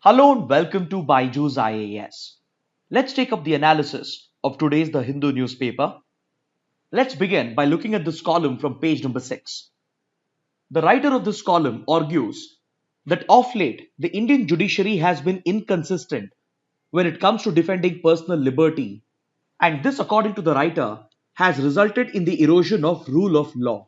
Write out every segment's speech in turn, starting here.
Hello and welcome to Byju's IAS. Let's take up the analysis of today's The Hindu newspaper. Let's begin by looking at this column from page number 6. The writer of this column argues that of late the Indian judiciary has been inconsistent when it comes to defending personal liberty, and this, according to the writer, has resulted in the erosion of rule of law.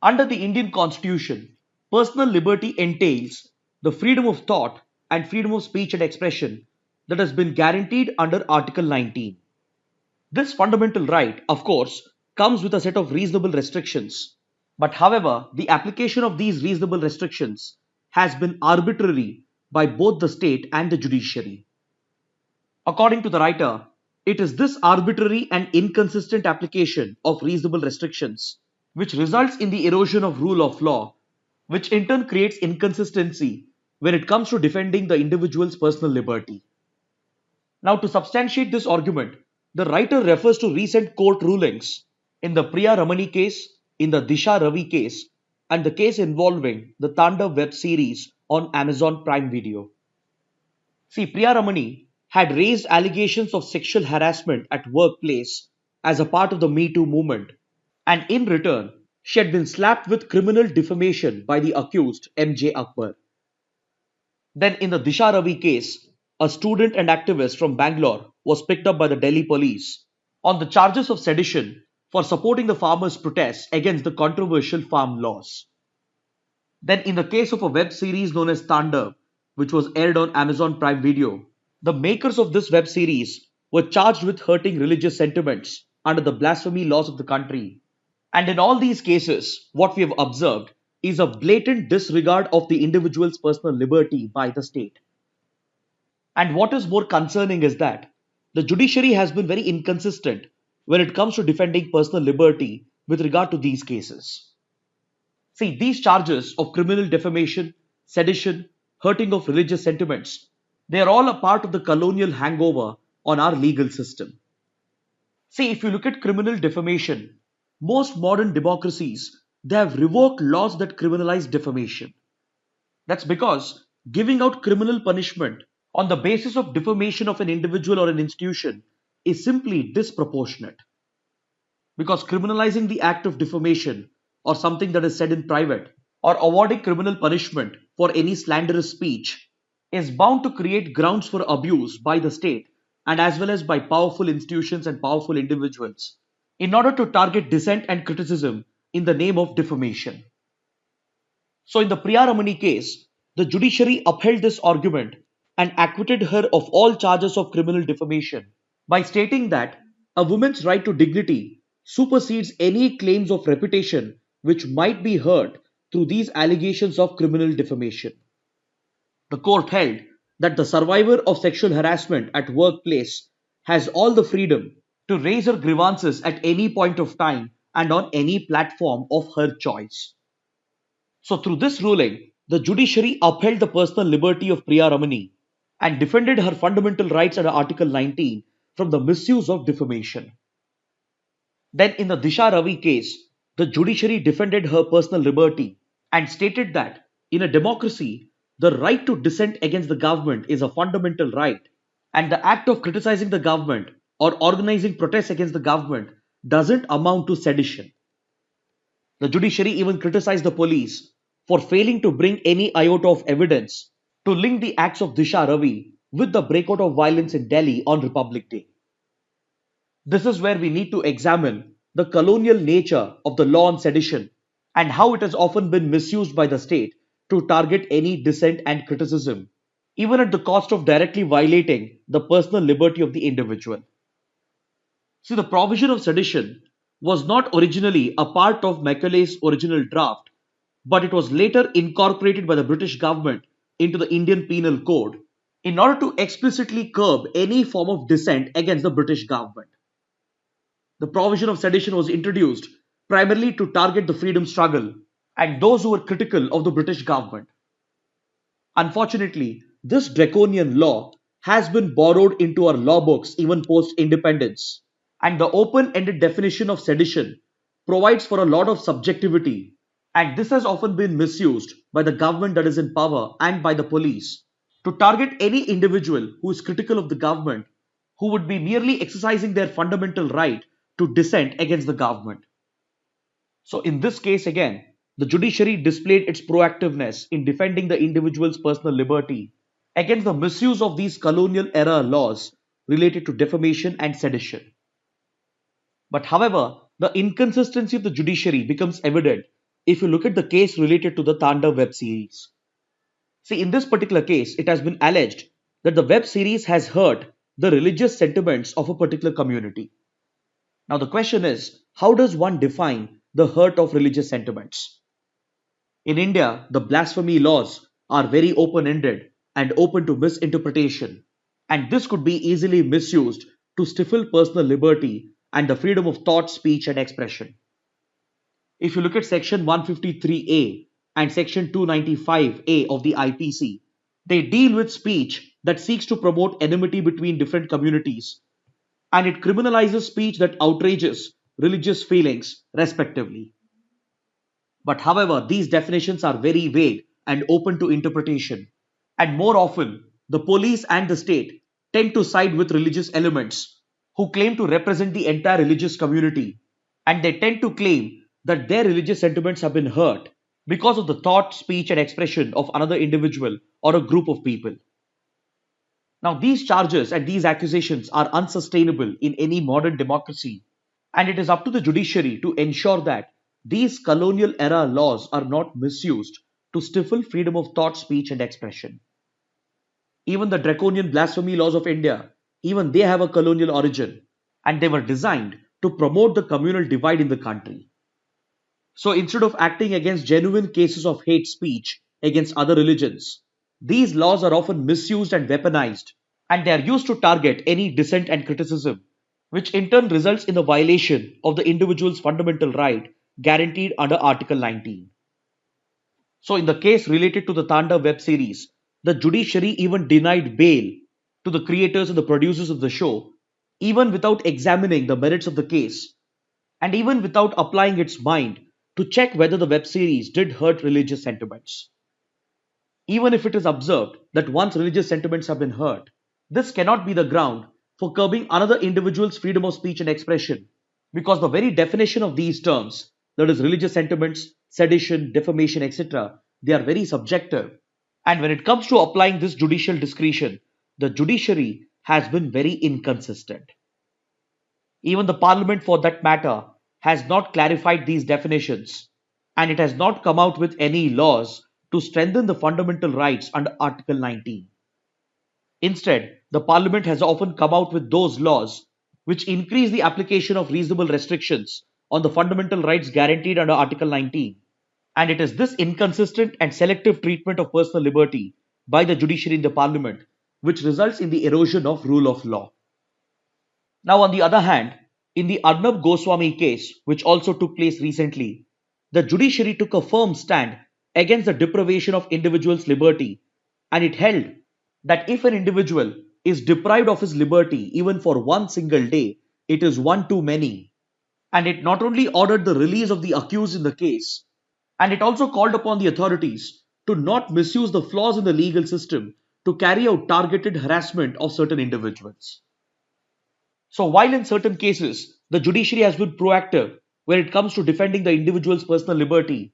Under the Indian Constitution, personal liberty entails the freedom of thought and freedom of speech and expression that has been guaranteed under Article 19. This fundamental right, of course, comes with a set of reasonable restrictions. But however, the application of these reasonable restrictions has been arbitrary by both the state and the judiciary. According to the writer, it is this arbitrary and inconsistent application of reasonable restrictions which results in the erosion of rule of law, which in turn creates inconsistency when it comes to defending the individual's personal liberty. Now, to substantiate this argument, the writer refers to recent court rulings in the Priya Ramani case, in the Disha Ravi case, and the case involving the Tandav web series on Amazon Prime Video. See, Priya Ramani had raised allegations of sexual harassment at workplace as a part of the Me Too movement, and in return, she had been slapped with criminal defamation by the accused MJ Akbar. Then, in the Disha Ravi case, a student and activist from Bangalore was picked up by the Delhi police on the charges of sedition for supporting the farmers' protests against the controversial farm laws. Then, in the case of a web series known as Tandav, which was aired on Amazon Prime Video, the makers of this web series were charged with hurting religious sentiments under the blasphemy laws of the country. And in all these cases, what we have observed is a blatant disregard of the individual's personal liberty by the state. And what is more concerning is that the judiciary has been very inconsistent when it comes to defending personal liberty with regard to these cases. See, these charges of criminal defamation, sedition, hurting of religious sentiments, they are all a part of the colonial hangover on our legal system. See, if you look at criminal defamation, most modern democracies, they have revoked laws that criminalize defamation. That's because giving out criminal punishment on the basis of defamation of an individual or an institution is simply disproportionate. Because criminalizing the act of defamation or something that is said in private or awarding criminal punishment for any slanderous speech is bound to create grounds for abuse by the state and as well as by powerful institutions and powerful individuals in order to target dissent and criticism in the name of defamation. So in the Priya Ramani case, the judiciary upheld this argument and acquitted her of all charges of criminal defamation by stating that a woman's right to dignity supersedes any claims of reputation which might be hurt through these allegations of criminal defamation. The court held that the survivor of sexual harassment at workplace has all the freedom to raise her grievances at any point of time and on any platform of her choice. So through this ruling, the judiciary upheld the personal liberty of Priya Ramani and defended her fundamental rights under Article 19 from the misuse of defamation. Then in the Disha Ravi case, the judiciary defended her personal liberty and stated that in a democracy, the right to dissent against the government is a fundamental right, and the act of criticizing the government or organizing protests against the government doesn't amount to sedition. The judiciary even criticized the police for failing to bring any iota of evidence to link the acts of Disha Ravi with the breakout of violence in Delhi on Republic Day. This is where we need to examine the colonial nature of the law on sedition and how it has often been misused by the state to target any dissent and criticism, even at the cost of directly violating the personal liberty of the individual. See, the provision of sedition was not originally a part of Macaulay's original draft, but it was later incorporated by the British government into the Indian Penal Code in order to explicitly curb any form of dissent against the British government. The provision of sedition was introduced primarily to target the freedom struggle and those who were critical of the British government. Unfortunately, this draconian law has been borrowed into our law books even post independence, and the open ended definition of sedition provides for a lot of subjectivity, and this has often been misused by the government that is in power and by the police to target any individual who is critical of the government, who would be merely exercising their fundamental right to dissent against the government. So, in this case, again, the judiciary displayed its proactiveness in defending the individual's personal liberty against the misuse of these colonial era laws related to defamation and sedition. But however, the inconsistency of the judiciary becomes evident if you look at the case related to the Tanda web series. See, in this particular case, it has been alleged that the web series has hurt the religious sentiments of a particular community. Now, the question is, how does one define the hurt of religious sentiments? In India, the blasphemy laws are very open ended and open to misinterpretation, and this could be easily misused to stifle personal liberty and the freedom of thought, speech, and expression. If you look at Section 153A and Section 295A of the IPC, they deal with speech that seeks to promote enmity between different communities, and it criminalizes speech that outrages religious feelings, respectively. But however, these definitions are very vague and open to interpretation, and more often, the police and the state tend to side with religious elements who claim to represent the entire religious community, and they tend to claim that their religious sentiments have been hurt because of the thought, speech, and expression of another individual or a group of people. Now, these charges and these accusations are unsustainable in any modern democracy, and it is up to the judiciary to ensure that these colonial era laws are not misused to stifle freedom of thought, speech, and expression. Even the draconian blasphemy laws of India, even they have a colonial origin, and they were designed to promote the communal divide in the country. So instead of acting against genuine cases of hate speech against other religions, these laws are often misused and weaponized, and they are used to target any dissent and criticism, which in turn results in the violation of the individual's fundamental right guaranteed under Article 19. So, in the case related to the Tanda web series, the judiciary even denied bail to the creators and the producers of the show, even without examining the merits of the case, and even without applying its mind to check whether the web series did hurt religious sentiments. Even if it is observed that once religious sentiments have been hurt, this cannot be the ground for curbing another individual's freedom of speech and expression, because the very definition of these terms, that is, religious sentiments, sedition, defamation, etc., they are very subjective. And when it comes to applying this judicial discretion, the judiciary has been very inconsistent. Even the parliament, for that matter, has not clarified these definitions, and it has not come out with any laws to strengthen the fundamental rights under Article 19. Instead, the parliament has often come out with those laws which increase the application of reasonable restrictions on the fundamental rights guaranteed under Article 19. And it is this inconsistent and selective treatment of personal liberty by the judiciary in the parliament which results in the erosion of rule of law. Now, on the other hand, in the Arnab Goswami case, which also took place recently, the judiciary took a firm stand against the deprivation of individuals' liberty, and it held that if an individual is deprived of his liberty even for one single day, it is one too many. And it not only ordered the release of the accused in the case, and it also called upon the authorities to not misuse the flaws in the legal system to carry out targeted harassment of certain individuals. So while in certain cases, the judiciary has been proactive when it comes to defending the individual's personal liberty,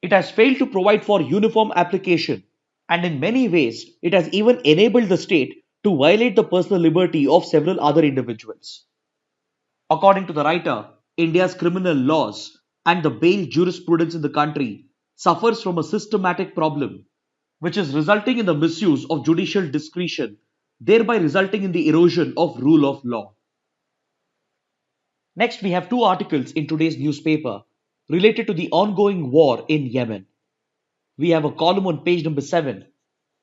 it has failed to provide for uniform application, and in many ways, it has even enabled the state to violate the personal liberty of several other individuals. According to the writer, India's criminal laws and the bail jurisprudence in the country suffers from a systematic problem, which is resulting in the misuse of judicial discretion, thereby resulting in the erosion of rule of law. Next, we have two articles in today's newspaper related to the ongoing war in Yemen. We have a column on page number 7,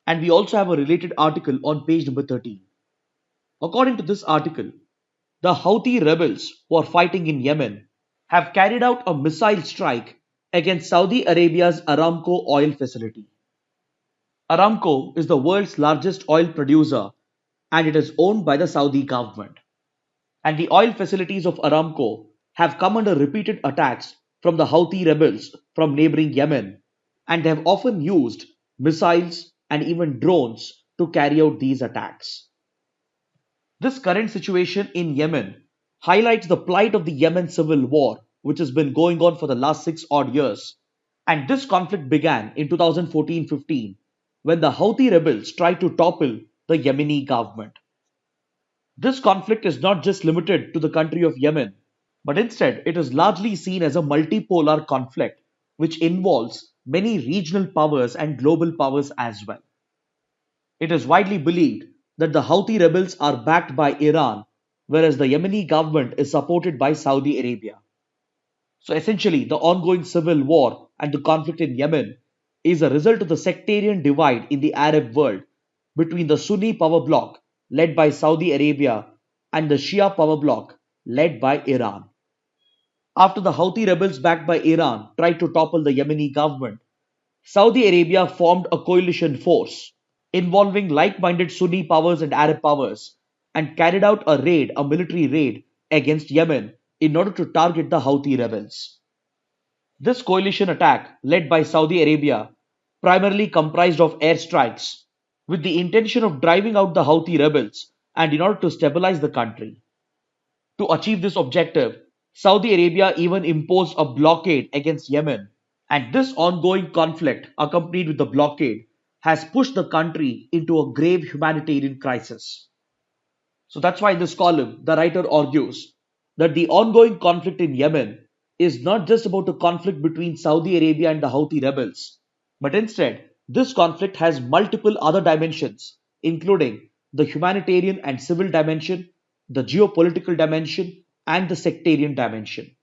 and we also have a related article on page number 13. According to this article, the Houthi rebels who are fighting in Yemen have carried out a missile strike against Saudi Arabia's Aramco oil facility. Aramco is the world's largest oil producer, and it is owned by the Saudi government. And the oil facilities of Aramco have come under repeated attacks from the Houthi rebels from neighboring Yemen, and they have often used missiles and even drones to carry out these attacks. This current situation in Yemen highlights the plight of the Yemen civil war, which has been going on for the last 6 odd years. And this conflict began in 2014-15 when the Houthi rebels tried to topple the Yemeni government. This conflict is not just limited to the country of Yemen, but instead it is largely seen as a multipolar conflict which involves many regional powers and global powers as well. It is widely believed that the Houthi rebels are backed by Iran, whereas the Yemeni government is supported by Saudi Arabia. So essentially, the ongoing civil war and the conflict in Yemen is a result of the sectarian divide in the Arab world between the Sunni power bloc led by Saudi Arabia and the Shia power bloc led by Iran. After the Houthi rebels backed by Iran tried to topple the Yemeni government, Saudi Arabia formed a coalition force involving like-minded Sunni powers and Arab powers and carried out a military raid against Yemen in order to target the Houthi rebels. This coalition attack, led by Saudi Arabia, primarily comprised of airstrikes with the intention of driving out the Houthi rebels and in order to stabilize the country. To achieve this objective, Saudi Arabia even imposed a blockade against Yemen, and this ongoing conflict, accompanied with the blockade, has pushed the country into a grave humanitarian crisis. So that's why in this column, the writer argues that the ongoing conflict in Yemen is not just about a conflict between Saudi Arabia and the Houthi rebels, but instead, this conflict has multiple other dimensions, including the humanitarian and civil dimension, the geopolitical dimension, and the sectarian dimension.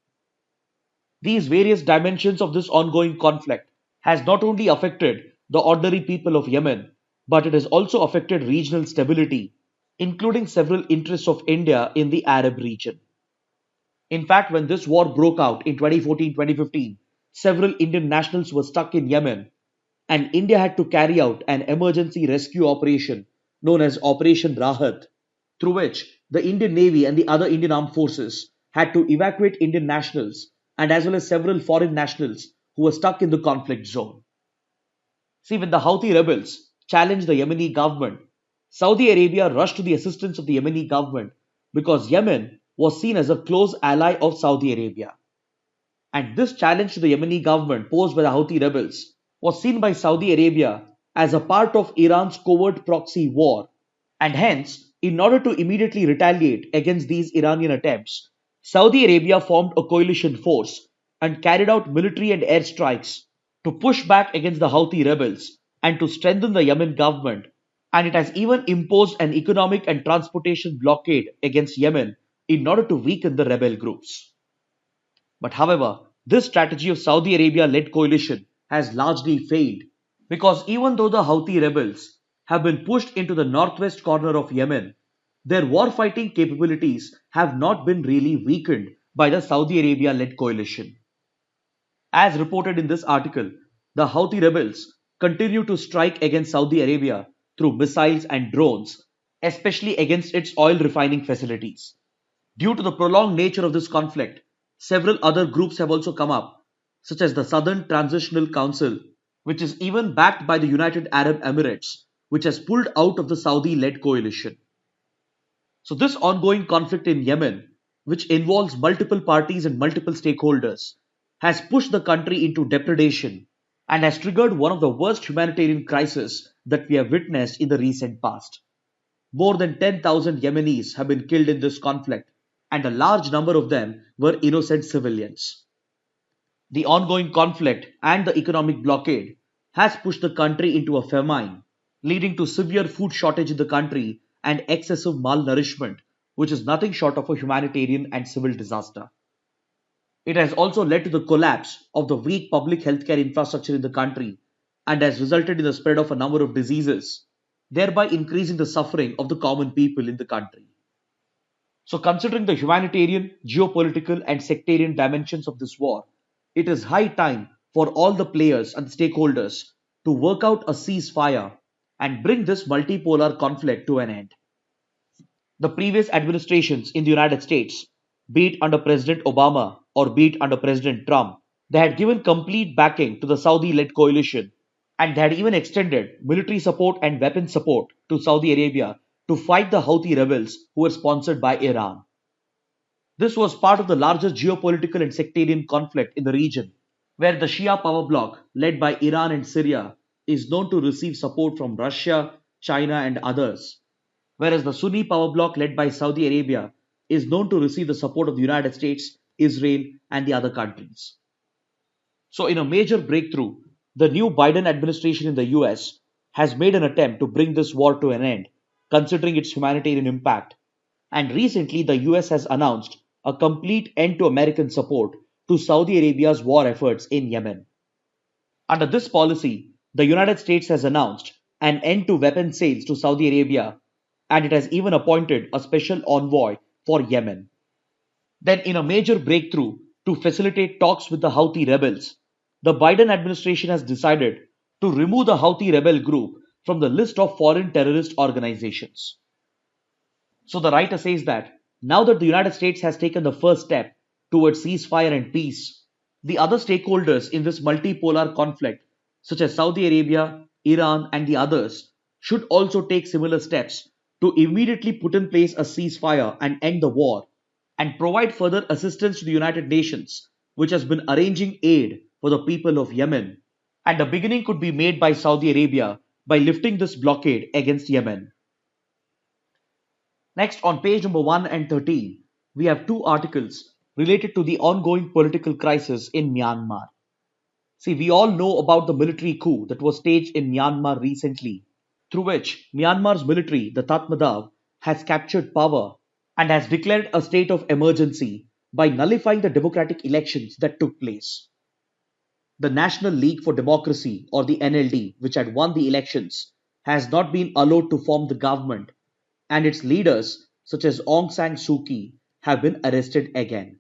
These various dimensions of this ongoing conflict has not only affected the ordinary people of Yemen, but it has also affected regional stability, including several interests of India in the Arab region. In fact, when this war broke out in 2014-2015, several Indian nationals were stuck in Yemen, and India had to carry out an emergency rescue operation known as Operation Rahat, through which the Indian Navy and the other Indian armed forces had to evacuate Indian nationals and as well as several foreign nationals who were stuck in the conflict zone. See, when the Houthi rebels challenged the Yemeni government, Saudi Arabia rushed to the assistance of the Yemeni government because Yemen was seen as a close ally of Saudi Arabia. And this challenge to the Yemeni government posed by the Houthi rebels was seen by Saudi Arabia as a part of Iran's covert proxy war. And hence, in order to immediately retaliate against these Iranian attempts, Saudi Arabia formed a coalition force and carried out military and air strikes to push back against the Houthi rebels and to strengthen the Yemen government. And it has even imposed an economic and transportation blockade against Yemen in order to weaken the rebel groups. But however, this strategy of Saudi Arabia-led coalition has largely failed because even though the Houthi rebels have been pushed into the northwest corner of Yemen, their war-fighting capabilities have not been really weakened by the Saudi Arabia-led coalition. As reported in this article, the Houthi rebels continue to strike against Saudi Arabia through missiles and drones, especially against its oil refining facilities. Due to the prolonged nature of this conflict, several other groups have also come up, such as the Southern Transitional Council, which is even backed by the United Arab Emirates, which has pulled out of the Saudi-led coalition. So this ongoing conflict in Yemen, which involves multiple parties and multiple stakeholders, has pushed the country into depredation and has triggered one of the worst humanitarian crises that we have witnessed in the recent past. More than 10,000 Yemenis have been killed in this conflict, and a large number of them were innocent civilians. The ongoing conflict and the economic blockade has pushed the country into a famine, leading to severe food shortage in the country and excessive malnourishment, which is nothing short of a humanitarian and civil disaster. It has also led to the collapse of the weak public healthcare infrastructure in the country and has resulted in the spread of a number of diseases, thereby increasing the suffering of the common people in the country. So, considering the humanitarian, geopolitical, and sectarian dimensions of this war, it is high time for all the players and stakeholders to work out a ceasefire and bring this multipolar conflict to an end. The previous administrations in the United States, be it under President Obama or be it under President Trump, they had given complete backing to the Saudi led coalition and they had even extended military support and weapon support to Saudi Arabia to fight the Houthi rebels who were sponsored by Iran. This was part of the larger geopolitical and sectarian conflict in the region, where the Shia power bloc, led by Iran and Syria, is known to receive support from Russia, China, and others, whereas the Sunni power bloc, led by Saudi Arabia, is known to receive the support of the United States, Israel, and the other countries. So, in a major breakthrough, the new Biden administration in the US has made an attempt to bring this war to an end, considering its humanitarian impact. And recently, the US has announced a complete end to American support to Saudi Arabia's war efforts in Yemen. Under this policy, the United States has announced an end to weapon sales to Saudi Arabia, and it has even appointed a special envoy for Yemen. Then, in a major breakthrough to facilitate talks with the Houthi rebels, the Biden administration has decided to remove the Houthi rebel group from the list of foreign terrorist organizations. So the writer says that now that the United States has taken the first step towards ceasefire and peace, the other stakeholders in this multipolar conflict, such as Saudi Arabia, Iran, and the others, should also take similar steps to immediately put in place a ceasefire and end the war, and provide further assistance to the United Nations, which has been arranging aid for the people of Yemen. And a beginning could be made by Saudi Arabia by lifting this blockade against Yemen. Next, on page number 1 and 13, we have two articles related to the ongoing political crisis in Myanmar. See, we all know about the military coup that was staged in Myanmar recently, through which Myanmar's military, the Tatmadaw, has captured power and has declared a state of emergency by nullifying the democratic elections that took place. The National League for Democracy, or the NLD, which had won the elections, has not been allowed to form the government, and its leaders, such as Aung San Suu Kyi, have been arrested again.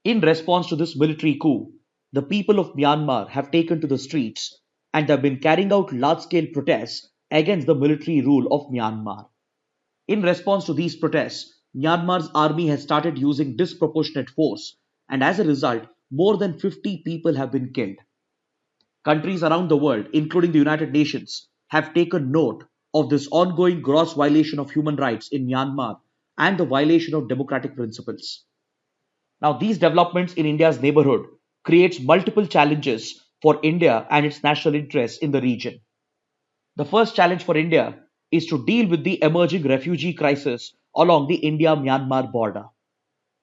In response to this military coup, the people of Myanmar have taken to the streets and have been carrying out large-scale protests against the military rule of Myanmar. In response to these protests, Myanmar's army has started using disproportionate force, and as a result, more than 50 people have been killed. Countries around the world, including the United Nations, have taken note of this ongoing gross violation of human rights in Myanmar and the violation of democratic principles. Now, these developments in India's neighborhood creates multiple challenges for India and its national interests in the region. The first challenge for India is to deal with the emerging refugee crisis along the India-Myanmar border.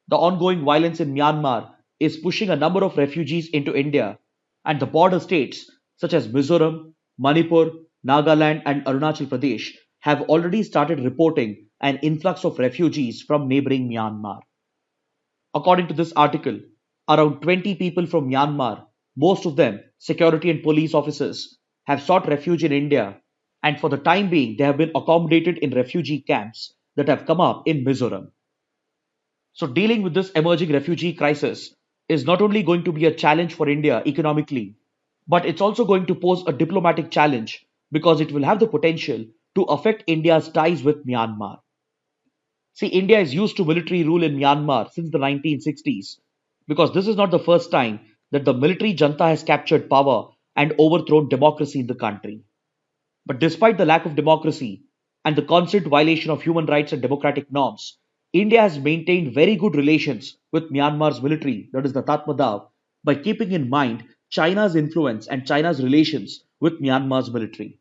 The ongoing violence in Myanmar is pushing a number of refugees into India, and the border states such as Mizoram, Manipur, Nagaland, and Arunachal Pradesh have already started reporting an influx of refugees from neighboring Myanmar. According to this article, around 20 people from Myanmar, most of them security and police officers, have sought refuge in India, and for the time being, they have been accommodated in refugee camps that have come up in Mizoram. So, dealing with this emerging refugee crisis is not only going to be a challenge for India economically, but it's also going to pose a diplomatic challenge because it will have the potential to affect India's ties with Myanmar. See, India is used to military rule in Myanmar since the 1960s because this is not the first time that the military junta has captured power and overthrown democracy in the country. But despite the lack of democracy and the constant violation of human rights and democratic norms, India has maintained very good relations with Myanmar's military, that is the Tatmadaw, by keeping in mind China's influence and China's relations with Myanmar's military.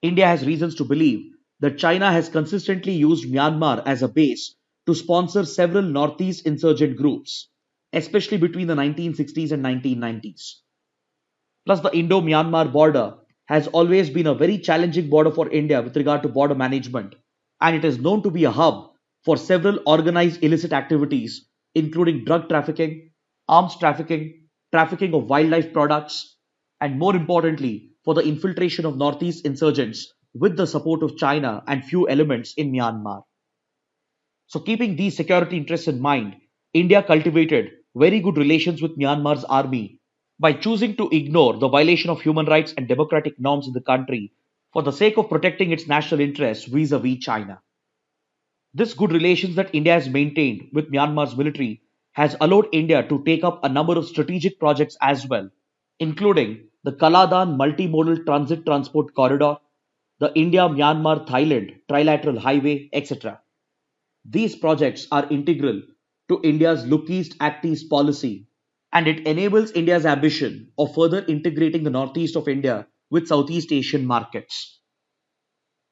India has reasons to believe that China has consistently used Myanmar as a base to sponsor several Northeast insurgent groups, especially between the 1960s and 1990s. Plus, the Indo-Myanmar border has always been a very challenging border for India with regard to border management, and it is known to be a hub for several organized illicit activities, including drug trafficking, arms trafficking, trafficking of wildlife products, and more importantly, for the infiltration of Northeast insurgents with the support of China and few elements in Myanmar. So, keeping these security interests in mind, India cultivated very good relations with Myanmar's army by choosing to ignore the violation of human rights and democratic norms in the country for the sake of protecting its national interests vis-a-vis China. This good relations that India has maintained with Myanmar's military has allowed India to take up a number of strategic projects as well, including the Kaladan Multimodal Transit Transport Corridor, the India-Myanmar-Thailand Trilateral Highway, etc. These projects are integral to India's Look East Act East policy, and it enables India's ambition of further integrating the northeast of India with Southeast Asian markets.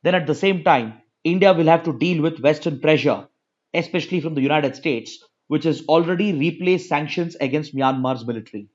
Then at the same time, India will have to deal with Western pressure, especially from the United States, which has already replaced sanctions against Myanmar's military.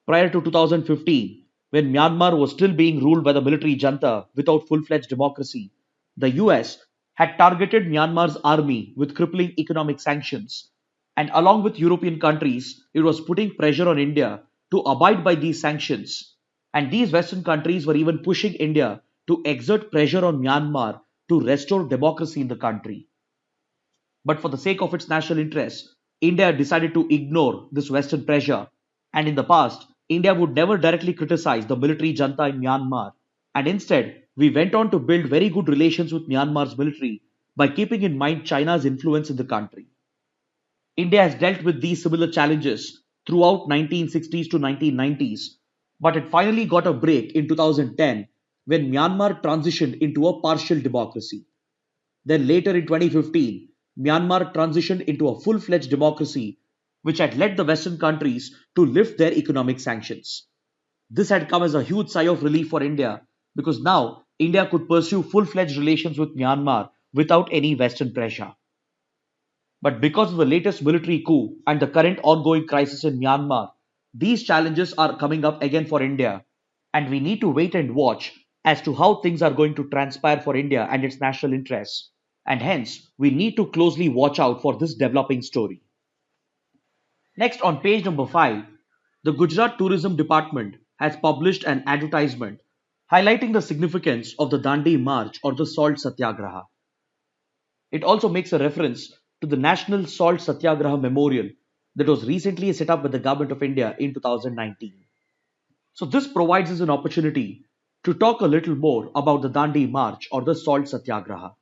Prior to 2015, when Myanmar was still being ruled by the military junta without full fledged democracy, the US had targeted Myanmar's army with crippling economic sanctions. And along with European countries, it was putting pressure on India to abide by these sanctions. And these Western countries were even pushing India to exert pressure on Myanmar to restore democracy in the country. But for the sake of its national interests, India decided to ignore this Western pressure. And in the past, India would never directly criticize the military junta in Myanmar. And instead, we went on to build very good relations with Myanmar's military by keeping in mind China's influence in the country. India has dealt with these similar challenges throughout 1960s to 1990s, but it finally got a break in 2010 when Myanmar transitioned into a partial democracy. Then later in 2015, Myanmar transitioned into a full-fledged democracy, which had led the Western countries to lift their economic sanctions. This had come as a huge sigh of relief for India because now India could pursue full-fledged relations with Myanmar without any Western pressure. But because of the latest military coup and the current ongoing crisis in Myanmar, these challenges are coming up again for India, and we need to wait and watch as to how things are going to transpire for India and its national interests. And hence, we need to closely watch out for this developing story. Next, on page number 5, the Gujarat Tourism Department has published an advertisement highlighting the significance of the Dandi March or the Salt Satyagraha. It also makes a reference to the National Salt Satyagraha Memorial that was recently set up by the Government of India in 2019. So this provides us an opportunity to talk a little more about the Dandi March or the Salt Satyagraha.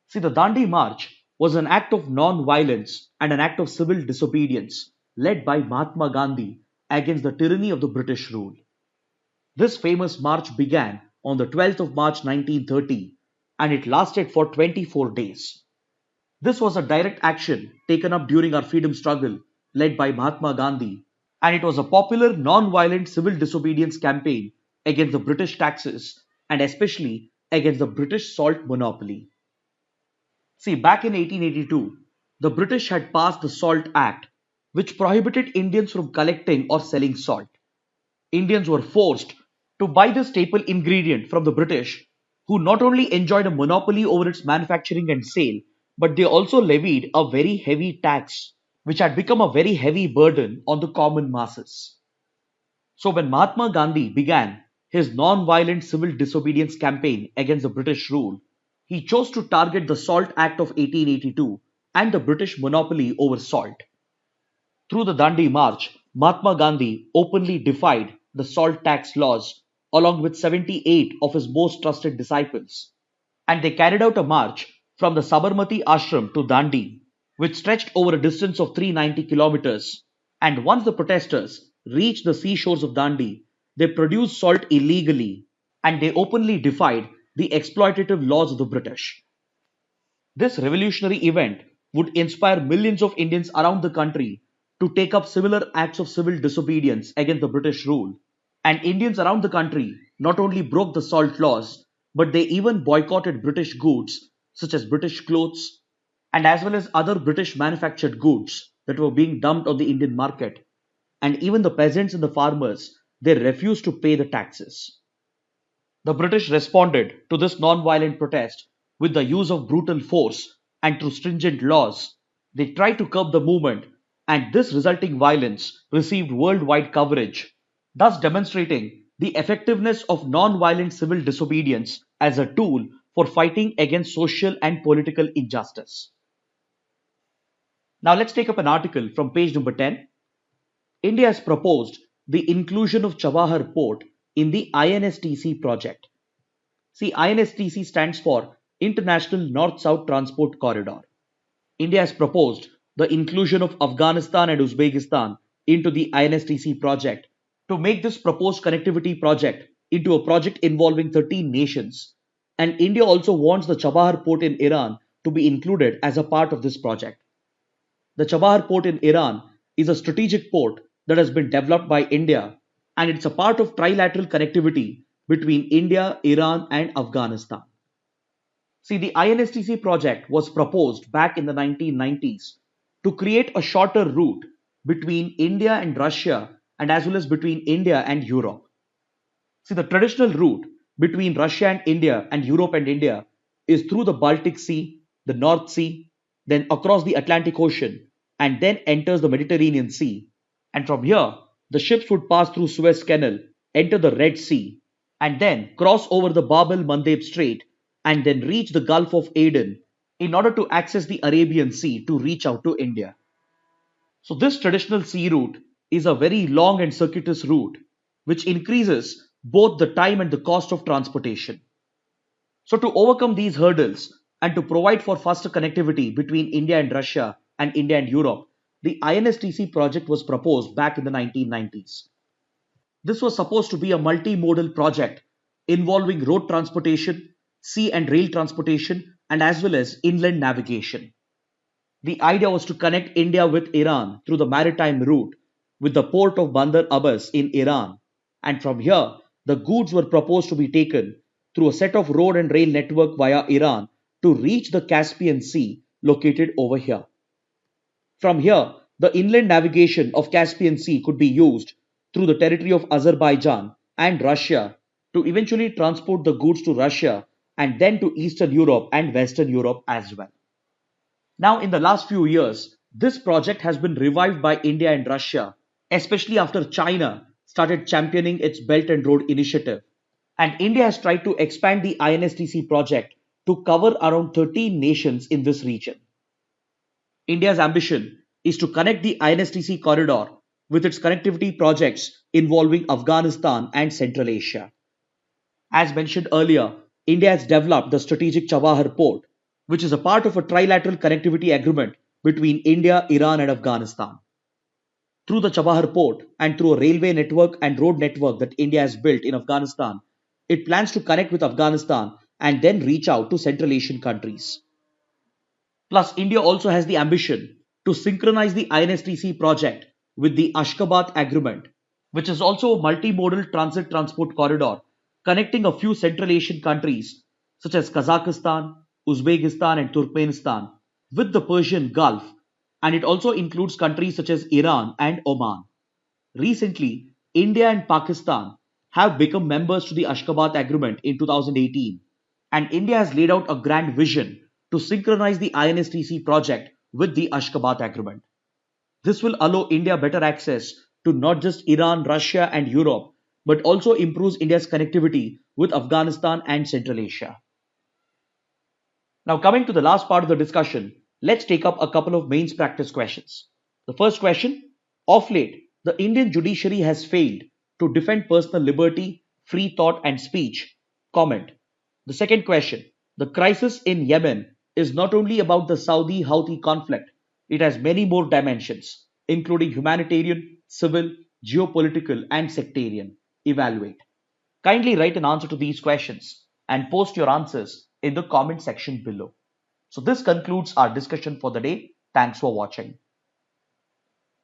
See, the Dandi March was an act of non-violence and an act of civil disobedience led by Mahatma Gandhi against the tyranny of the British rule. This famous march began on the 12th of March 1930 and it lasted for 24 days. This was a direct action taken up during our freedom struggle led by Mahatma Gandhi, and it was a popular non-violent civil disobedience campaign against the British taxes and especially against the British salt monopoly. See, back in 1882, the British had passed the Salt Act, which prohibited Indians from collecting or selling salt. Indians were forced to buy the staple ingredient from the British, who not only enjoyed a monopoly over its manufacturing and sale, but they also levied a very heavy tax, which had become a very heavy burden on the common masses. So when Mahatma Gandhi began his non-violent civil disobedience campaign against the British rule, he chose to target the Salt Act of 1882 and the British monopoly over salt. Through the Dandi March, Mahatma Gandhi openly defied the salt tax laws along with 78 of his most trusted disciples, and they carried out a march from the Sabarmati ashram to Dandi, which stretched over a distance of 390 kilometers. And once the protesters reached the seashores of Dandi, they produced salt illegally and they openly defied the exploitative laws of the British. This revolutionary event would inspire millions of Indians around the country to take up similar acts of civil disobedience against the British rule. And Indians around the country not only broke the salt laws, but they even boycotted British goods such as British clothes and as well as other British manufactured goods that were being dumped on the Indian market. And even the peasants and the farmers, they refused to pay the taxes. The British responded to this non-violent protest with the use of brutal force and through stringent laws. They tried to curb the movement, and this resulting violence received worldwide coverage, thus demonstrating the effectiveness of non-violent civil disobedience as a tool for fighting against social and political injustice. Now let's take up an article from page number 10. India has proposed the inclusion of Chabahar port in the INSTC project. See, INSTC stands for International North-South Transport Corridor. India has proposed the inclusion of Afghanistan and Uzbekistan into the INSTC project to make this proposed connectivity project into a project involving 13 nations, and India also wants the Chabahar port in Iran to be included as a part of this project. The Chabahar port in Iran is a strategic port that has been developed by India, and it's a part of trilateral connectivity between India, Iran, and Afghanistan. See, the INSTC project was proposed back in the 1990s to create a shorter route between India and Russia and as well as between India and Europe. See, the traditional route between Russia and India and Europe and India is through the Baltic Sea, the North Sea, then across the Atlantic Ocean, and then enters the Mediterranean Sea. And from here, the ships would pass through Suez Canal, enter the Red Sea, and then cross over the Bab el Mandeb Strait and then reach the Gulf of Aden in order to access the Arabian Sea to reach out to India. So, this traditional sea route is a very long and circuitous route which increases both the time and the cost of transportation. So, to overcome these hurdles and to provide for faster connectivity between India and Russia and India and Europe, the INSTC project was proposed back in the 1990s. This was supposed to be a multimodal project involving road transportation, sea and rail transportation, and as well as inland navigation. The idea was to connect India with Iran through the maritime route with the port of Bandar Abbas in Iran, and from here, the goods were proposed to be taken through a set of road and rail network via Iran to reach the Caspian Sea located over here. From here, the inland navigation of Caspian Sea could be used through the territory of Azerbaijan and Russia to eventually transport the goods to Russia and then to Eastern Europe and Western Europe as well. Now, in the last few years, this project has been revived by India and Russia, especially after China started championing its Belt and Road Initiative. And India has tried to expand the INSTC project to cover around 13 nations in this region. India's ambition is to connect the INSTC corridor with its connectivity projects involving Afghanistan and Central Asia. As mentioned earlier, India has developed the strategic Chabahar port, which is a part of a trilateral connectivity agreement between India, Iran, and Afghanistan. Through the Chabahar port and through a railway network and road network that India has built in Afghanistan, it plans to connect with Afghanistan and then reach out to Central Asian countries. Plus, India also has the ambition to synchronize the INSTC project with the Ashgabat Agreement, which is also a multimodal transit transport corridor connecting a few Central Asian countries such as Kazakhstan, Uzbekistan, and Turkmenistan with the Persian Gulf, and it also includes countries such as Iran and Oman. Recently, India and Pakistan have become members to the Ashgabat Agreement in 2018, and India has laid out a grand vision to synchronize the INSTC project with the Ashgabat Agreement. This will allow India better access to not just Iran, Russia, and Europe, but also improves India's connectivity with Afghanistan and Central Asia. Now, coming to the last part of the discussion, let's take up a couple of mains practice questions. The first question: of late, the Indian judiciary has failed to defend personal liberty, free thought, and speech. Comment. The second question: the crisis in Yemen is not only about the Saudi Houthi conflict, it has many more dimensions, including humanitarian, civil, geopolitical, and sectarian. Evaluate. Kindly write an answer to these questions and post your answers in the comment section below. So, this concludes our discussion for the day. Thanks for watching.